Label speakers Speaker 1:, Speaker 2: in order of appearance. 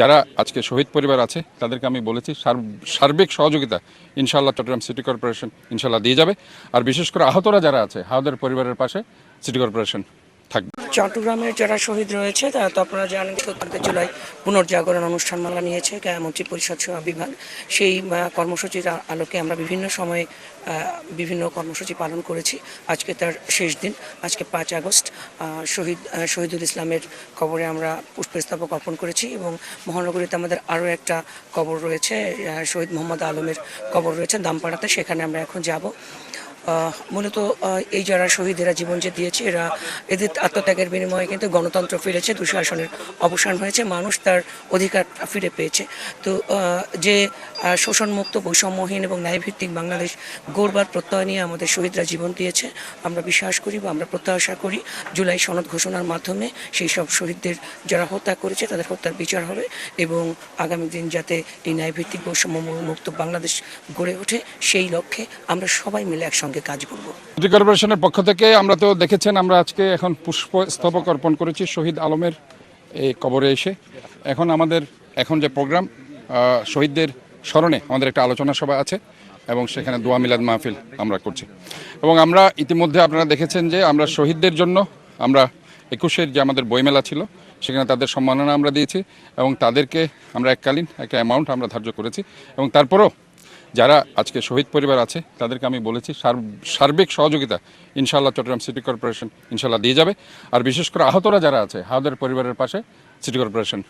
Speaker 1: যারা আজকে শহীদ পরিবার আছে তাদেরকে আমি বলেছি সার্বিক সহযোগিতা ইনশাআল্লাহ চট্টগ্রাম সিটি কর্পোরেশন ইনশাআল্লাহ দিয়ে যাবে। আর বিশেষ করে আহতরা যারা আছে আহতদের পরিবারের পাশে সিটি কর্পোরেশন থাকবে।
Speaker 2: চট্টগ্রামের যারা শহীদ রয়েছে তারা তো আপনারা জানেন 17 জুলাই পুনর্জাগরণ অনুষ্ঠানমালা নিয়েছে মন্ত্রী পরিষদ সেবা বিভাগ। সেই কর্মসূচির আলোকে আমরা বিভিন্ন সময়ে বিভিন্ন কর্মসূচি পালন করেছি। আজকে তার শেষ দিন, আজকে 5 আগস্ট শহীদুল ইসলামের কবরে আমরা পুষ্পস্তবক অর্পণ করেছি এবং মহানগরীতে আমাদের আরও একটা কবর রয়েছে, শহীদ মোহাম্মদ আলমের কবর রয়েছে দামপাড়াতে, সেখানে আমরা এখন যাব। মূলত এই যারা শহীদেরা জীবন যে দিয়েছে এদের আত্মত্যাগের বিনিময়ে কিন্তু গণতন্ত্র ফিরেছে, দুঃশাসনের অবসান হয়েছে, মানুষ তার অধিকার ফিরে পেয়েছে। তো যে শোষণমুক্ত, বৈষম্যহীন এবং ন্যায়ভিত্তিক বাংলাদেশ গড়বার প্রত্যয় নিয়ে আমাদের শহীদরা জীবন দিয়েছে। আমরা বিশ্বাস করি বা আমরা প্রত্যাশা করি জুলাই সনদ ঘোষণার মাধ্যমে সেই সব শহীদদের যারা হত্যা করেছে তাদের হত্যার বিচার হবে এবং আগামী দিন যাতে এই ন্যায়ভিত্তিক বৈষম্যমুক্ত বাংলাদেশ গড়ে ওঠে সেই লক্ষ্যে আমরা সবাই মিলে একসঙ্গে কাজ করব।
Speaker 1: সিটি কর্পোরেশনের পক্ষ থেকে আমরা তো দেখেছেন, আমরা আজকে এখন পুষ্পস্তবক অর্পণ করেছি শহীদ আলমের এই কবরে এসে। এখন আমাদের যে প্রোগ্রাম, শহীদদের স্মরণে আমাদের একটা আলোচনা সভা আছে এবং সেখানে দোয়া মিলাদ মাহফিল আমরা করছি। এবং আমরা ইতিমধ্যে আপনারা দেখেছেন যে আমরা শহীদদের জন্য আমরা 21-এর যে আমাদের বইমেলা ছিল সেখানে তাদের সম্মাননা আমরা দিয়েছি এবং তাদেরকে আমরা এককালীন একটা অ্যামাউন্ট আমরা ধার্য করেছি। এবং তারপরও যারা আজকে শহীদ পরিবার আছে তাদেরকে আমি বলেছি সার্বিক সহযোগিতা ইনশাআল্লাহ চট্টগ্রাম সিটি কর্পোরেশন ইনশাআল্লাহ দিয়ে যাবে। আর বিশেষ করে আহতরা যারা আছে আহতদের পরিবারের পাশে সিটি কর্পোরেশন